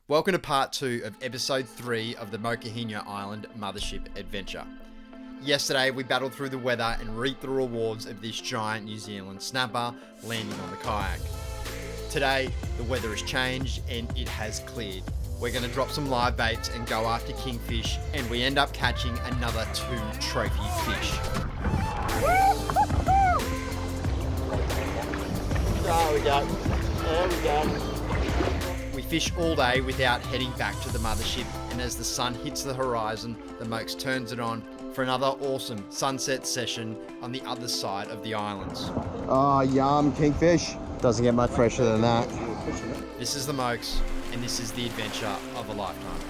Welcome to part 2 of episode 3 of the Mokohinau Island Mothership Adventure. Yesterday we battled through the weather and reaped the rewards of this giant New Zealand snapper landing on the kayak. Today the weather has changed and it has cleared. We're going to drop some live baits and go after kingfish, and we end up catching another 2 trophy fish. There we go. There we go. We fish all day without heading back to the mothership, and as the sun hits the horizon, the Mokes turns it on for another awesome sunset session on the other side of the islands. Oh, yum, kingfish. Doesn't get much fresher than that. This is the Mokes, and this is the adventure of a lifetime.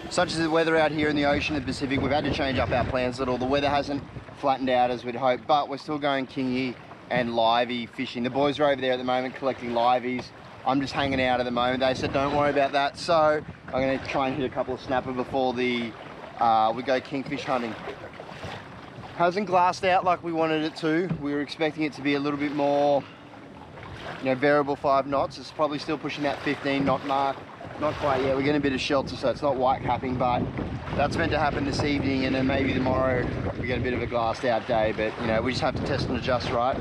Such as the weather out here in the ocean of the Pacific, we've had to change up our plans a little. The weather hasn't flattened out as we'd hoped, but we're still going kingy and livey fishing. The boys are over there at the moment collecting liveys. I'm just hanging out at the moment. They said don't worry about that, so I'm going to try and hit a couple of snapper before we go kingfish hunting. Hasn't glassed out like we wanted it to. We were expecting it to be a little bit more, variable 5 knots. It's probably still pushing that 15 knot mark. Not quite yet. We're getting a bit of shelter, so it's not white capping, but that's meant to happen this evening, and then maybe tomorrow we get a bit of a glassed out day, but we just have to test and adjust, right?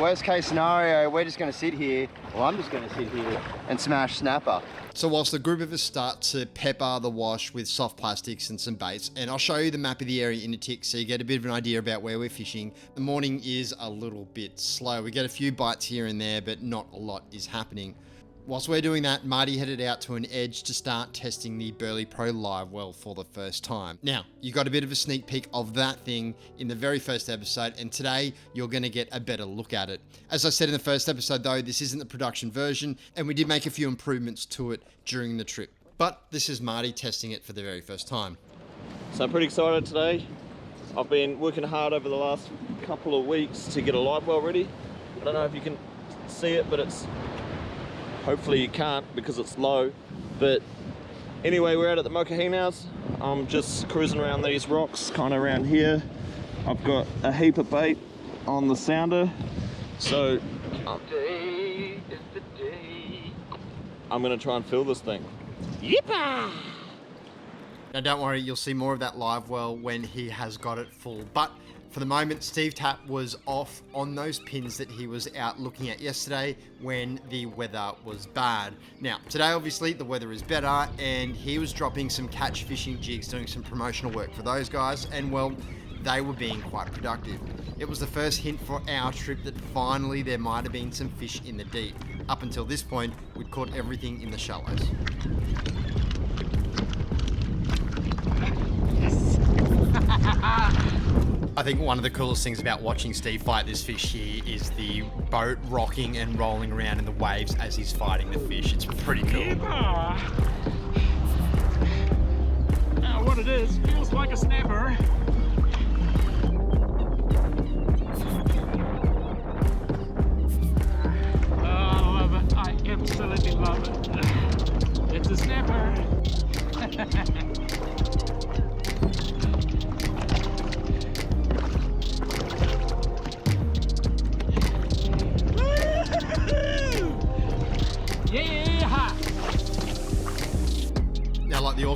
Worst case scenario, we're just going to sit here, well, I'm just going to sit here and smash snapper. So whilst the group of us start to pepper the wash with soft plastics and some baits, and I'll show you the map of the area in a tick so you get a bit of an idea about where we're fishing, the morning is a little bit slow. We get a few bites here and there, but not a lot is happening. Whilst we're doing that, Marty headed out to an edge to start testing the Burley Pro live well for the first time. Now, you got a bit of a sneak peek of that thing in the very first episode, and today you're going to get a better look at it. As I said in the first episode though, this isn't the production version, and we did make a few improvements to it during the trip. But this is Marty testing it for the very first time. So I'm pretty excited today. I've been working hard over the last couple of weeks to get a live well ready. I don't know if you can see it, but it's... Hopefully you can't because it's low, but anyway, we're out at the Mokohinau's. I'm just cruising around these rocks, kind of around here. I've got a heap of bait on the sounder, so today is the day. I'm gonna try and fill this thing. Yippah! Now don't worry, you'll see more of that live well when he has got it full, but for the moment, Steve Tapp was off on those pins that he was out looking at yesterday when the weather was bad. Now, today obviously the weather is better, and he was dropping some catch fishing jigs, doing some promotional work for those guys, and well, they were being quite productive. It was the first hint for our trip that finally there might have been some fish in the deep. Up until this point, we'd caught everything in the shallows. I think one of the coolest things about watching Steve fight this fish here is the boat rocking and rolling around in the waves as he's fighting the fish. It's pretty cool. What it is, feels like a snapper. Oh, I love it. I absolutely love it. It's a snapper.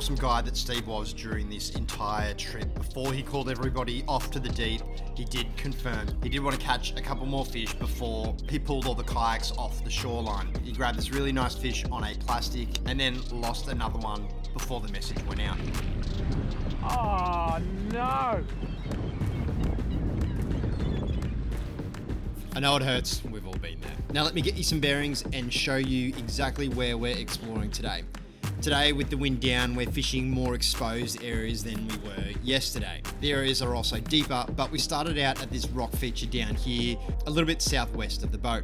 awesome guy that Steve was during this entire trip. Before he called everybody off to the deep, he did confirm he did want to catch a couple more fish before he pulled all the kayaks off the shoreline. He grabbed this really nice fish on a plastic and then lost another one before the message went out. Oh no! I know it hurts, we've all been there. Now let me get you some bearings and show you exactly where we're exploring today. Today, with the wind down, we're fishing more exposed areas than we were yesterday. The areas are also deeper, but we started out at this rock feature down here, a little bit southwest of the boat.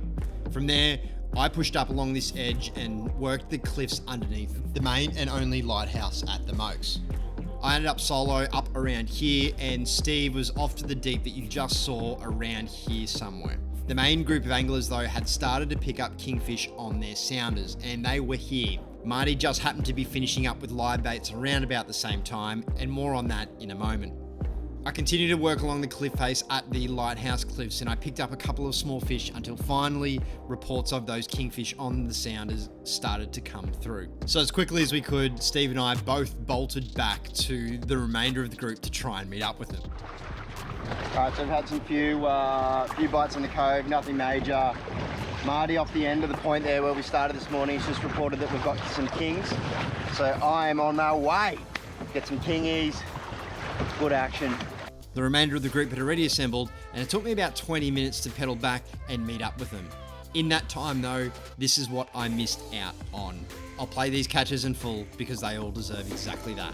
From there, I pushed up along this edge and worked the cliffs underneath the main and only lighthouse at the Mokes. I ended up solo up around here, and Steve was off to the deep that you just saw around here somewhere. The main group of anglers though had started to pick up kingfish on their sounders, and they were here. Marty just happened to be finishing up with live baits around about the same time, and more on that in a moment. I continued to work along the cliff face at the lighthouse cliffs, and I picked up a couple of small fish until finally reports of those kingfish on the sounders started to come through. So as quickly as we could, Steve and I both bolted back to the remainder of the group to try and meet up with them. Alright, so we've had some few bites in the cove, nothing major. Marty off the end of the point there where we started this morning, he's just reported that we've got some kings. So I am on my way. Get some kingies, good action. The remainder of the group had already assembled, and it took me about 20 minutes to pedal back and meet up with them. In that time though, this is what I missed out on. I'll play these catches in full because they all deserve exactly that.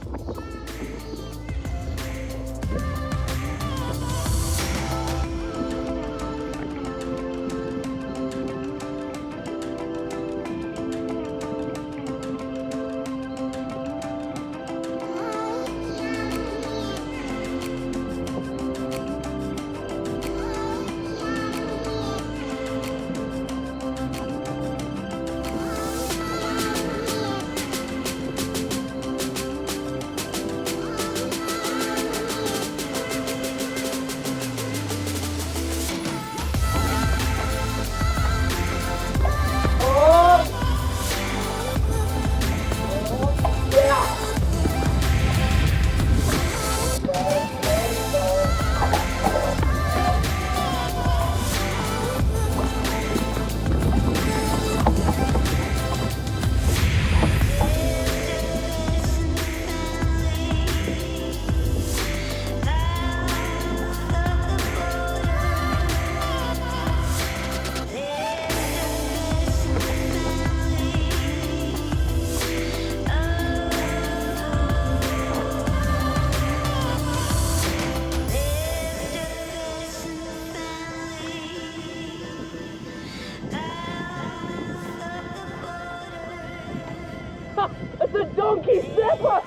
It's a donkey snapper!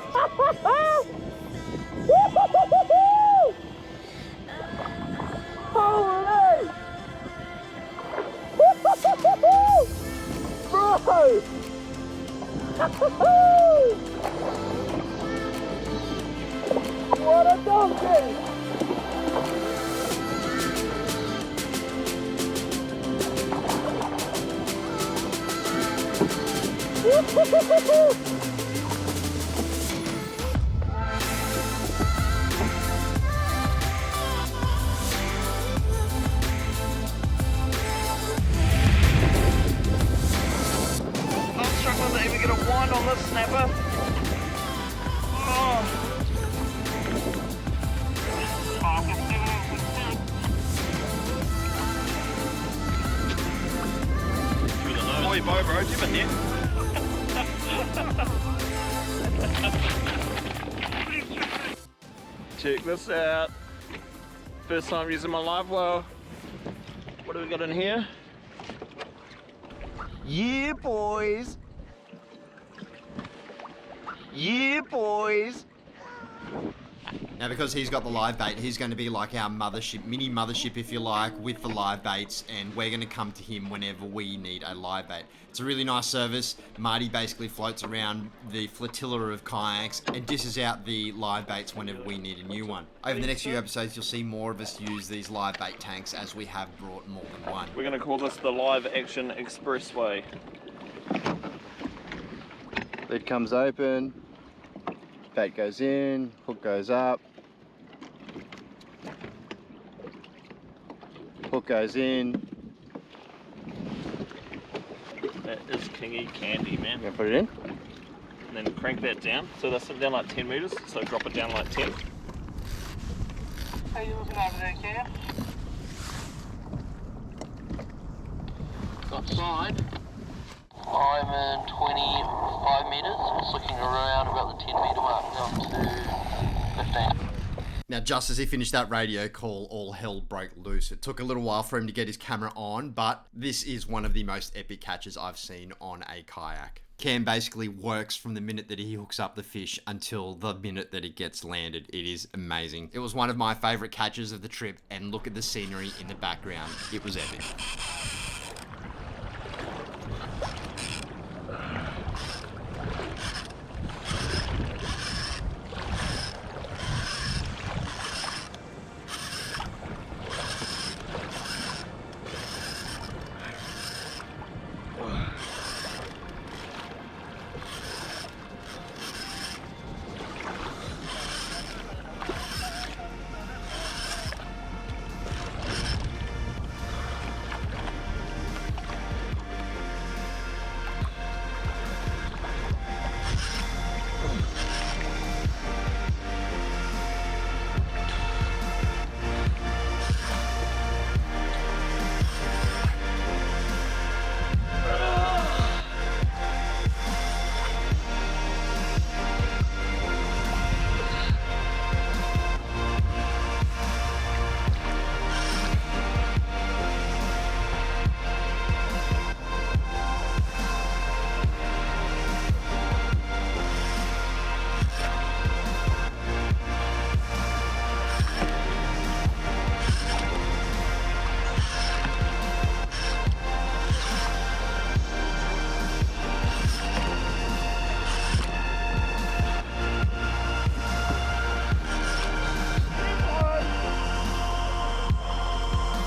Holy! Bro! What a donkey! I'm struggling to even get a wind on this snapper. Oi, Bo, bro, do you have a net? Check this out. First time using my live well. What do we got in here? Yeah, boys. Yeah, boys. Now, because he's got the live bait, he's going to be like our mothership, mini mothership, if you like, with the live baits, and we're going to come to him whenever we need a live bait. It's a really nice service. Marty basically floats around the flotilla of kayaks and dishes out the live baits whenever we need a new one. Over the next few episodes, you'll see more of us use these live bait tanks, as we have brought more than one. We're going to call this the Live Action Expressway. Lid comes open. Bait goes in, hook goes up. Hook goes in. That is kingy candy, man. Gonna put it in. And then crank that down. So that's down like 10 meters. So drop it down like 10. How you looking over there, Kayak? Got side. I'm in 25 metres, just looking around about the 10 metre mark, down to 15. Now, just as he finished that radio call, all hell broke loose. It took a little while for him to get his camera on, but this is one of the most epic catches I've seen on a kayak. Cam basically works from the minute that he hooks up the fish until the minute that it gets landed. It is amazing. It was one of my favourite catches of the trip, and look at the scenery in the background. It was epic.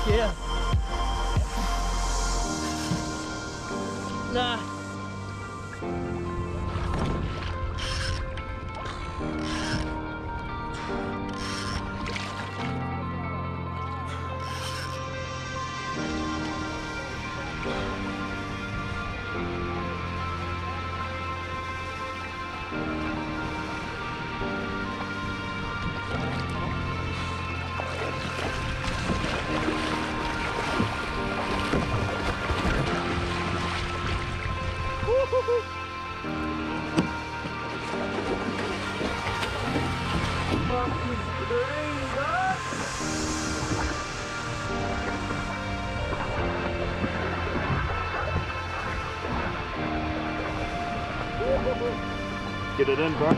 Yeah. Nah. Get it in, bro.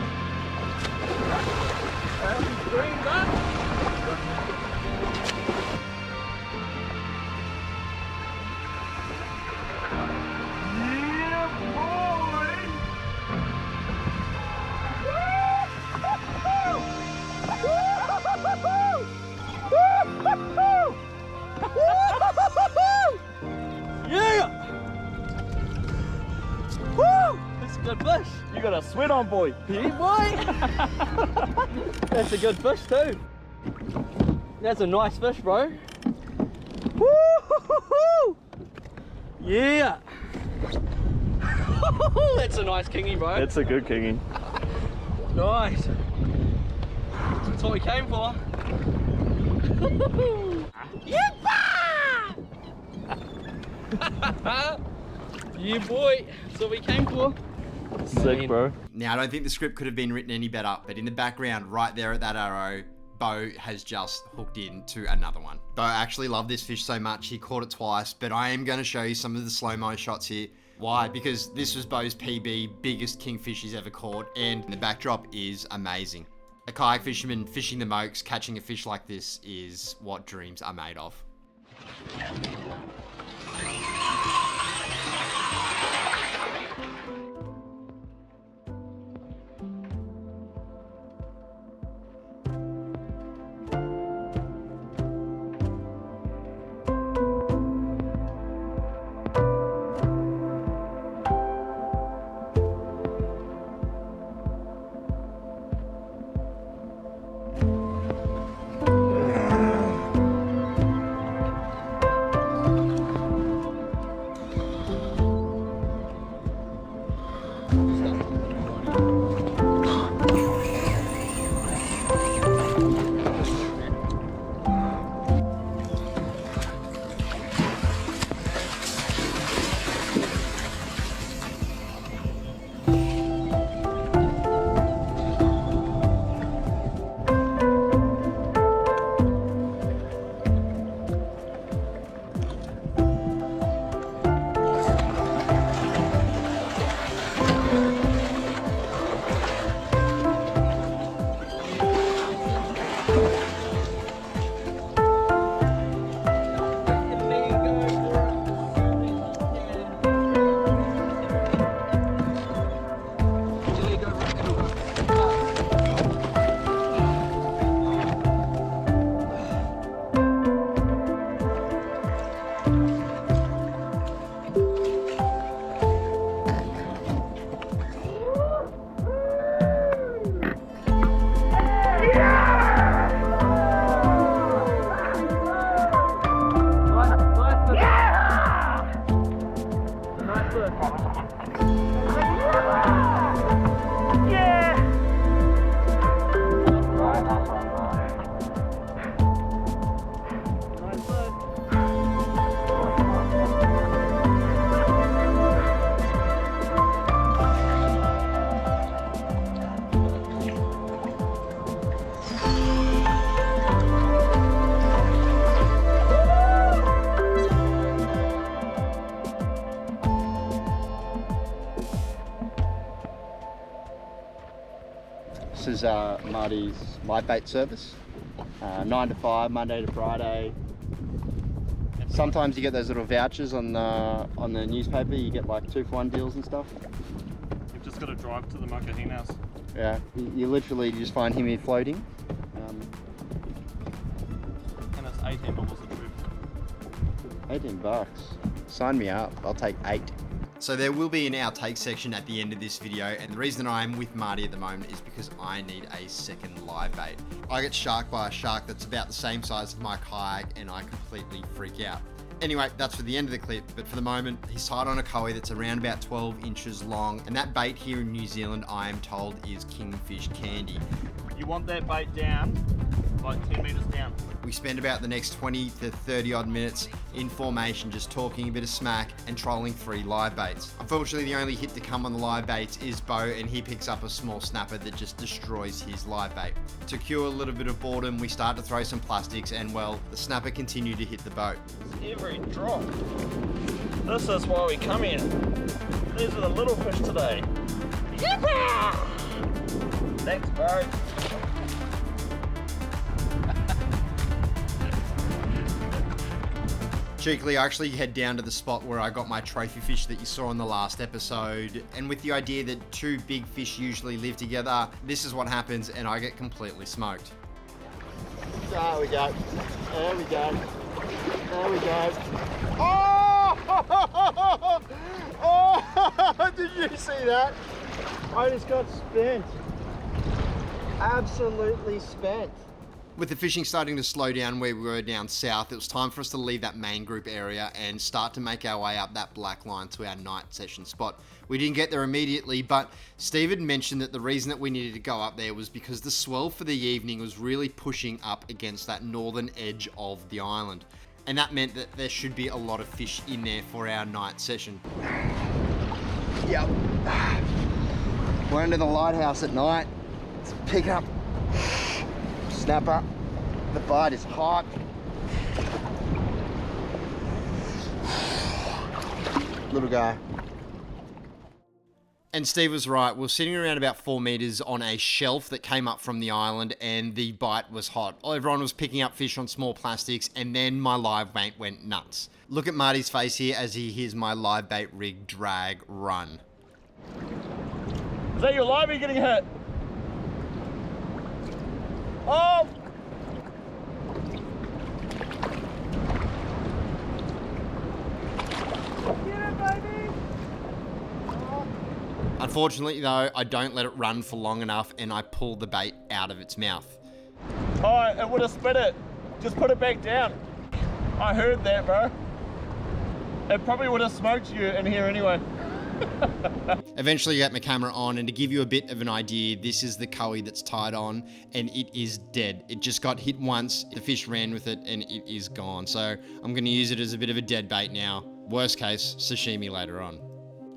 Good fish. You got a sweat on, boy. Yeah, boy. That's a good fish too. That's a nice fish, bro. Woo-hoo-hoo-hoo. Yeah. That's a nice kingy, bro. It's a good kingy. Nice. That's what we came for. Yeah, boy. That's what we came for. Sick, bro. Now, I don't think the script could have been written any better, but in the background, right there at that arrow, Bo has just hooked into another one. Bo actually loved this fish so much, he caught it twice, but I am going to show you some of the slow-mo shots here. Why? Because this was Bo's PB, biggest kingfish he's ever caught, and the backdrop is amazing. A kayak fisherman fishing the mokes, catching a fish like this is what dreams are made of. Marty's live bait service. 9 to 5, Monday to Friday. Sometimes you get those little vouchers on the newspaper. You get like 2-for-1 deals and stuff. You've just got to drive to the Mokohinau. Yeah, you literally just find him here floating. And it's $18 a trip. 18 bucks. Sign me up. I'll take 8. So there will be an outtake section at the end of this video, and the reason I'm with Marty at the moment is because I need a second live bait. I get sharked by a shark that's about the same size as my kayak, and I completely freak out. Anyway, that's for the end of the clip, but for the moment, he's tied on a koi that's around about 12 inches long, and that bait here in New Zealand, I am told, is kingfish candy. You want that bait down, like 10 meters down. We spend about the next 20 to 30 odd minutes in formation, just talking a bit of smack and trolling 3 live baits. Unfortunately, the only hit to come on the live baits is Bo, and he picks up a small snapper that just destroys his live bait. To cure a little bit of boredom, we start to throw some plastics, and well, the snapper continued to hit the boat. Every drop. This is why we come here. These are the little fish today. Yippee! Thanks, bro. Cheekily, I actually head down to the spot where I got my trophy fish that you saw in the last episode, and with the idea that 2 big fish usually live together, this is what happens, and I get completely smoked. There we go. There we go. There we go. Oh! Oh! Did you see that? I just got spent. Absolutely spent. With the fishing starting to slow down where we were down south, it was time for us to leave that main group area and start to make our way up that black line to our night session spot. We didn't get there immediately, but Steve had mentioned that the reason that we needed to go up there was because the swell for the evening was really pushing up against that northern edge of the island. And that meant that there should be a lot of fish in there for our night session. Yep. We're under the lighthouse at night. Let's pick up snapper. The bite is hot. Little guy. And Steve was right. We were sitting around about 4 meters on a shelf that came up from the island, and the bite was hot. Everyone was picking up fish on small plastics, and then my live bait went nuts. Look at Marty's face here as he hears my live bait rig drag run. Is that your livey getting hit? Oh! Get it, baby! Unfortunately though, I don't let it run for long enough, and I pull the bait out of its mouth. Oh, it would have spit it. Just put it back down. I heard that, bro. It probably would have smoked you in here anyway. Eventually I got my camera on, and to give you a bit of an idea, this is the koi that's tied on, and it is dead. It just got hit once, the fish ran with it, and it is gone. So I'm going to use it as a bit of a dead bait now. Worst case, sashimi later on.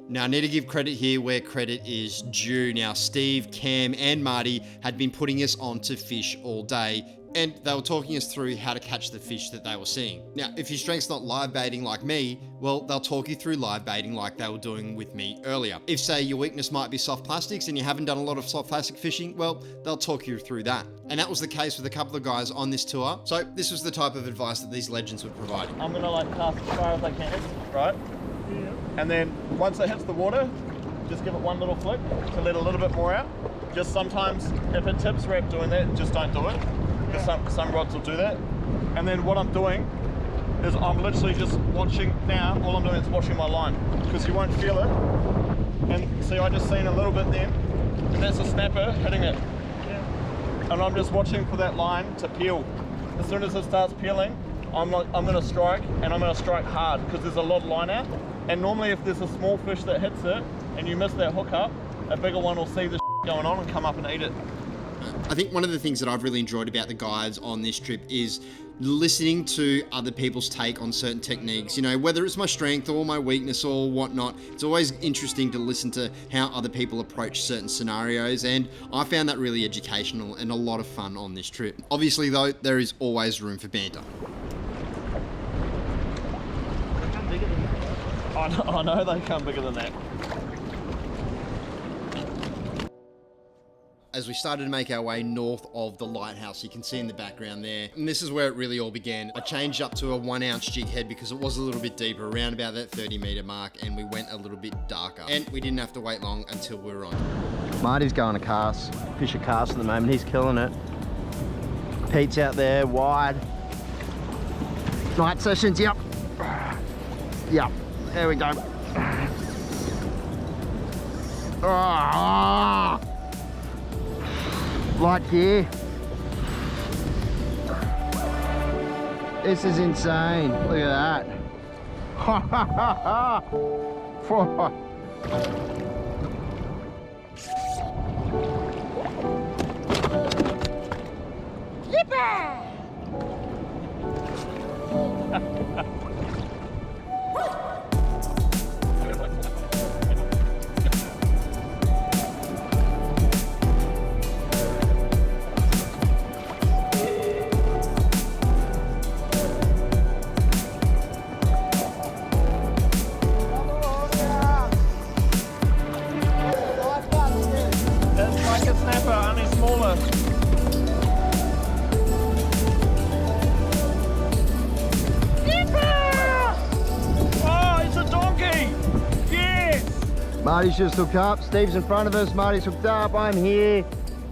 Now, I need to give credit here where credit is due. Now, Steve, Cam, and Marty had been putting us on to fish all day, and they were talking us through how to catch the fish that they were seeing. Now, if your strength's not live baiting like me, well, they'll talk you through live baiting like they were doing with me earlier. If, say, your weakness might be soft plastics and you haven't done a lot of soft plastic fishing, well, they'll talk you through that. And that was the case with a couple of guys on this tour. So this was the type of advice that these legends were providing. I'm gonna like cast as far as I can, right? Yeah. And then once it hits the water, just give it one little flick to let a little bit more out. Just sometimes, if it tips wrap doing that, just don't do it. Because some rods will do that. And then what I'm doing is I'm literally just watching now. All I'm doing is watching my line, because you won't feel it. And see, I just seen a little bit then, and that's a snapper hitting it. Yeah. And I'm just watching for that line to peel. As soon as it starts peeling, I'm going to strike, and I'm going to strike hard, because there's a lot of line out. And normally if there's a small fish that hits it and you miss that hook up, a bigger one will see the going on and come up and eat it. I think one of the things that I've really enjoyed about the guides on this trip is listening to other people's take on certain techniques. You know, whether it's my strength or my weakness or whatnot, it's always interesting to listen to how other people approach certain scenarios, and I found that really educational and a lot of fun on this trip. Obviously though, there is always room for banter. I know they come bigger than that. as we started to make our way north of the lighthouse. You can see in the background there. And this is where it really all began. I changed up to a 1 ounce jig head because it was a little bit deeper, around about that 30 meter mark, and we went a little bit darker. And we didn't have to wait long until we were on. Marty's going to cast, fish a cast at the moment. He's killing it. Pete's out there wide. Night sessions, yep. Yep, there we go. Oh, light here. This is insane. Look at that. It's like a snapper, only smaller. Oh, it's a donkey! Yes! Marty's just hooked up. Steve's in front of us. Marty's hooked up. I'm here.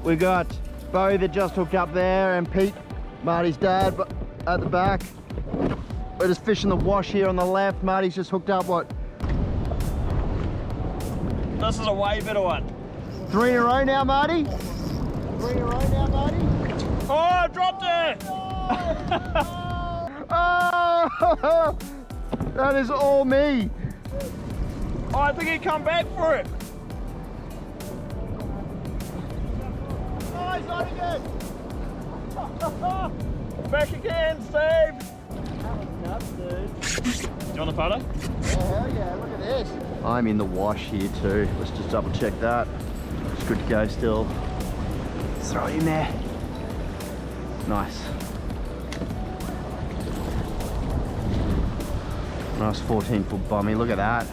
We got Bo that just hooked up there, and Pete, Marty's dad, at the back. We're just fishing the wash here on the left. Marty's just hooked up what? This is a way better one. 3 in a row now, Marty. 3 in a row now, Marty. Oh, I dropped it! Oh, that is all me. Oh, I think he come back for it. Oh, he's on again. Back again, Steve. That was nuts, dude. Do you want a photo? Oh, hell yeah, look at this. I'm in the wash here too. Let's just double check that. It's good to go still. Let's throw it in there. Nice. Nice 14-foot bummy, look at that.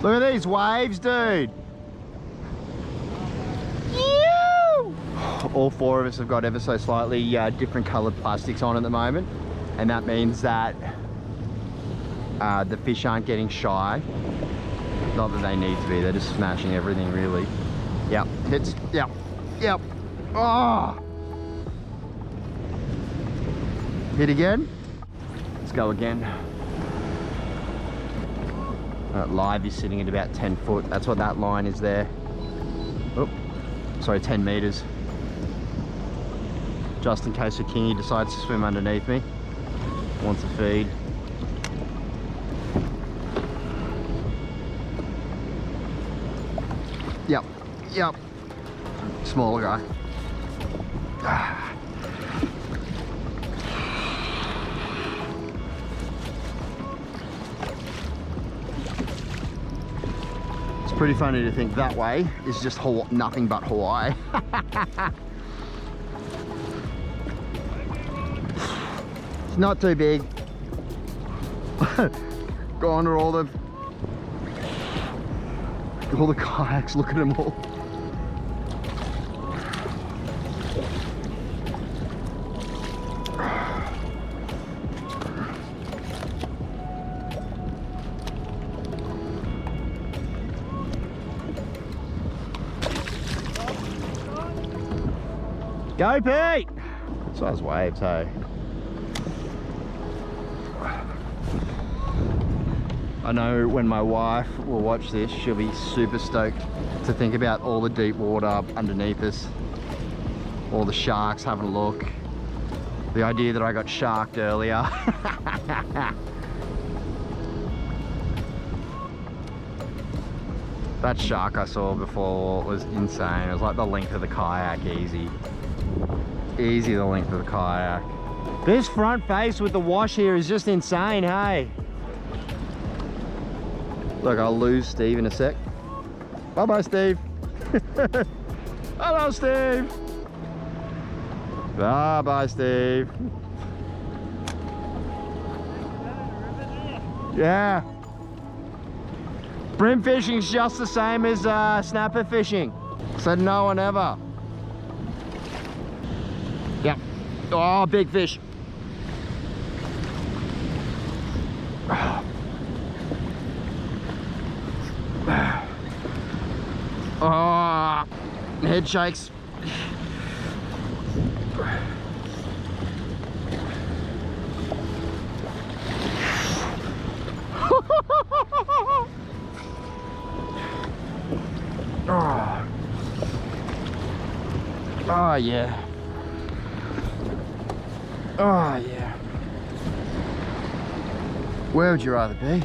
Look at these waves, dude. All 4 of us have got ever so slightly different coloured plastics on at the moment, and that means that the fish aren't getting shy. Not that they need to be, they're just smashing everything really. Yep, hits, yep, yep. Oh! Hit again. Let's go again. Live is sitting at about 10 foot. That's what that line is there. Oh, sorry, 10 meters. Just in case a kingy decides to swim underneath me. Wants a feed. Yep, yep. Smaller guy. It's pretty funny to think that way is just nothing but Hawaii. It's not too big. Go under all the kayaks, look at them all. Go, Pete! Size waves, hey. I know when my wife will watch this, she'll be super stoked to think about all the deep water underneath us. All the sharks having a look. The idea that I got sharked earlier. That shark I saw before was insane. It was like the length of the kayak, easy. Easy the length of the kayak. This front face with the wash here is just insane, hey? Look, I'll lose Steve in a sec. Bye-bye, Steve. Hello, Steve. Bye-bye, Steve. Yeah. Brim fishing's just the same as snapper fishing. Said no one ever. Yep. Oh, big fish. Oh, head shakes. Oh. Oh yeah. Oh yeah. Where would you rather be?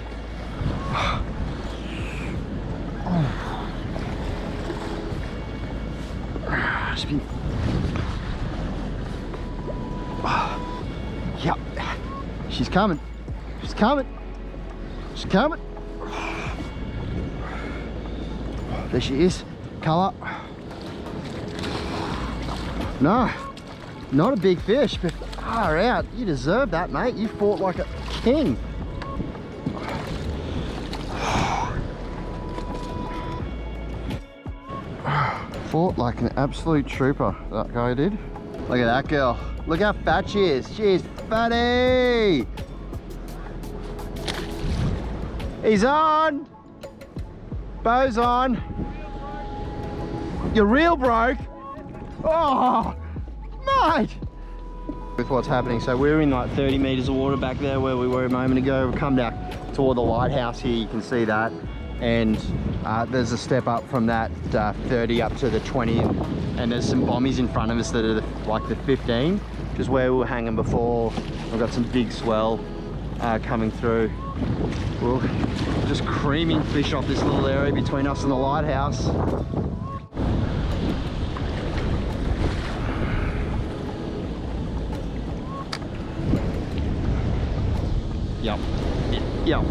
It's been... Yep. She's coming. She's coming. She's coming. There she is. Colour. No, not a big fish, but far out. You deserve that, mate. You fought like a king. Fought like an absolute trooper, that guy did. Look at that girl. Look how fat she is. She's fatty. He's on. Bo's on. Your reel broke. Oh, mate. With what's happening, so we're in like 30 meters of water back there where we were a moment ago. We've come back toward the lighthouse here, you can see that. And there's a step up from that 30 up to the 20, and there's some bommies in front of us that are like the 15, which is where we were hanging before. We've got some big swell coming through. We're just creaming fish off this little area between us and the lighthouse. Yep. Yep.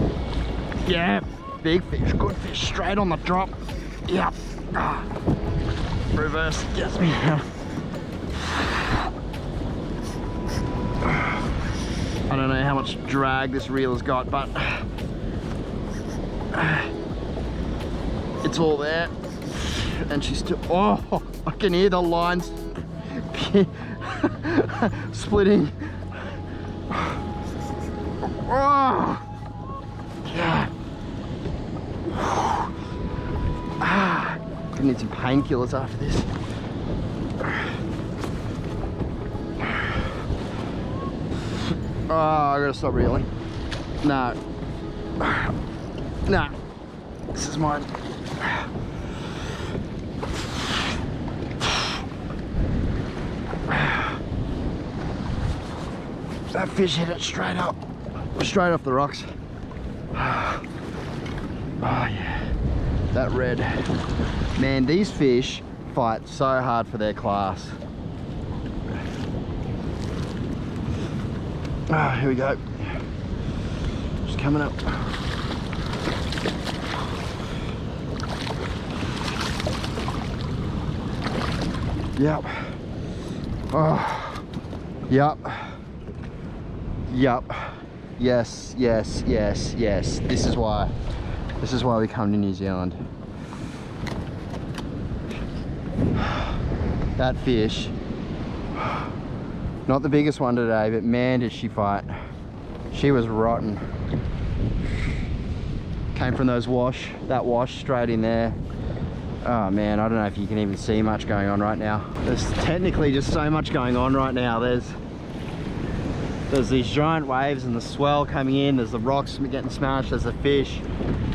Yeah. Big fish, good fish, straight on the drop. Yep. Reverse gets me. I don't know how much drag this reel has got, but it's all there. And she's still, oh, I can hear the lines splitting. Oh, yeah. I need some painkillers after this. Oh, I gotta stop reeling. No. No. This is mine. That fish hit it straight up. Straight off the rocks. Oh yeah. That red. Man, these fish fight so hard for their class. Ah, here we go. Just coming up. Yep. Oh. Yep. Yep. Yes, yes, yes, yes. This is why we come to New Zealand. That fish, not the biggest one today, but man did she fight. She was rotten. Came from that wash straight in there. Oh man, I don't know if you can even see much going on right now. There's technically just so much going on right now. There's these giant waves and the swell coming in, there's the rocks getting smashed, there's the fish,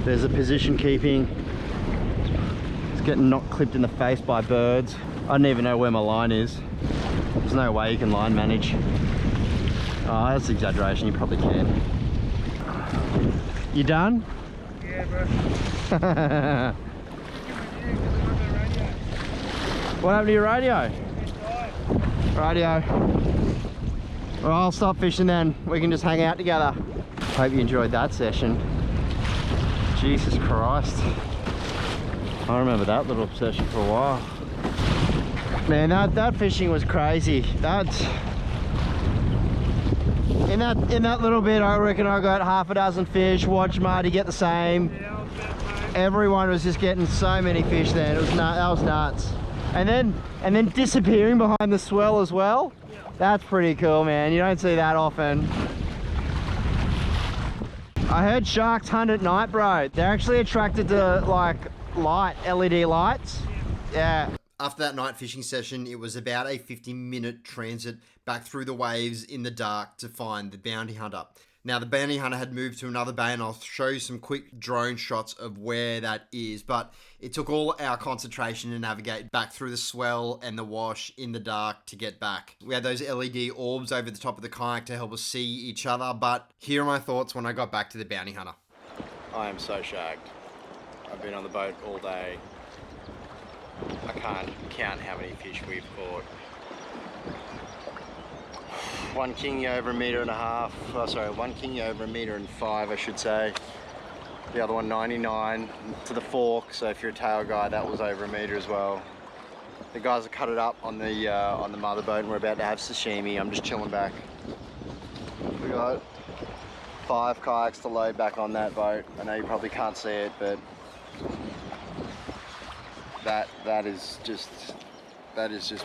there's the position keeping. It's getting clipped in the face by birds. I don't even know where my line is. There's no way you can line manage. Oh, that's exaggeration, you probably can. You done? Yeah, bro. What happened to your radio? Radio. Well, I'll stop fishing then. We can just hang out together. Hope you enjoyed that session. Jesus Christ. I remember that little session for a while. Man, that fishing was crazy. In that little bit, I reckon I got half a dozen fish. Watch Marty get the same. Yeah, I'll bet, mate. Everyone was just getting so many fish then. It was that was nuts. And then disappearing behind the swell as well. That's pretty cool, man. You don't see that often. I heard sharks hunt at night, bro. They're actually attracted to like LED lights. Yeah. After that night fishing session, it was about a 50-minute transit back through the waves in the dark to find the bounty hunter. Now, the bounty hunter had moved to another bay, and I'll show you some quick drone shots of where that is. But it took all our concentration to navigate back through the swell and the wash in the dark to get back. We had those LED orbs over the top of the kayak to help us see each other. But here are my thoughts when I got back to the bounty hunter. I am so shagged. I've been on the boat all day. I can't count how many fish we've caught. One kingy over 1.5 meters. Oh, sorry, one kingy over 1.5 meters, I should say. The other one 99 to the fork. So if you're a tail guy, that was over 1 meter as well. The guys have cut it up on the mother boat, and we're about to have sashimi. I'm just chilling back. We got 5 kayaks to load back on that boat. I know you probably can't see it, but that is just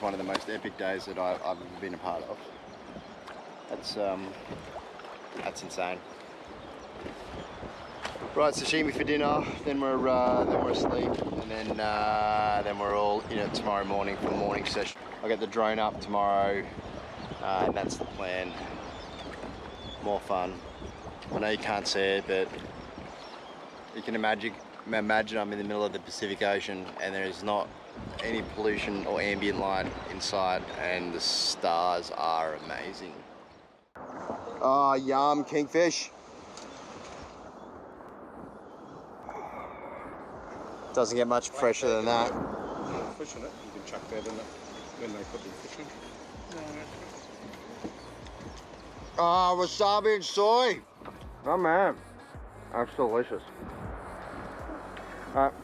one of the most epic days that I've ever been a part of. That's insane. Right, sashimi for dinner. Then we're asleep, and then we're all in it tomorrow morning for the morning session. I'll get the drone up tomorrow, and that's the plan. More fun. I know you can't see it, but you can imagine I'm in the middle of the Pacific Ocean, and there is not any pollution or ambient light in sight, and the stars are amazing. Oh, yum, kingfish. Doesn't get much fresher than that. Fish in it, you can chuck that in it when they put the fish in. Oh, wasabi and soy. Oh man, that's delicious. Alright.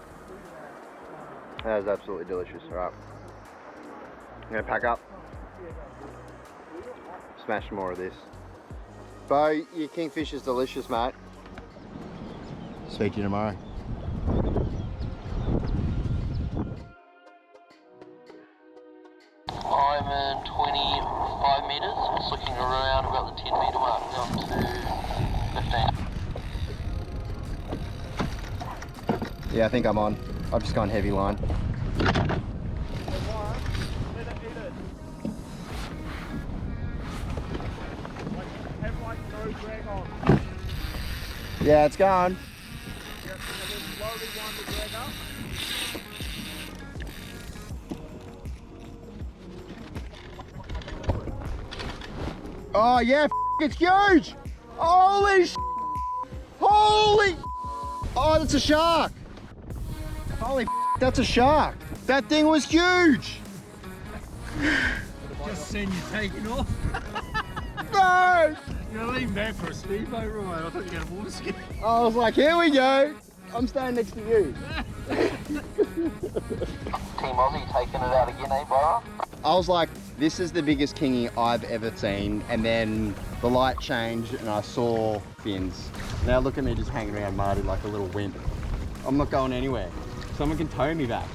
That is absolutely delicious. Alright. I'm gonna pack up. Smash more of this. Bo, your kingfish is delicious, mate. Speak to you tomorrow. I'm in 25 metres, just looking around about the 10 metre mark, down to 15. Yeah, I think I'm on. I've just gone heavy line. Yeah, it's gone. Oh yeah, it's huge! Holy Holy! Oh, that's a shark! Holy that's a shark! That thing was huge! Just seen you taking off. No! You're gonna leave that for a speedboat, right? I thought you were gonna water ski. I was like, here we go! I'm staying next to you. Team Aussie taking it out again, eh, bro? I was like, this is the biggest kingy I've ever seen, and then the light changed and I saw fins. Now look at me just hanging around Marty like a little wimp. I'm not going anywhere. Someone can tow me back.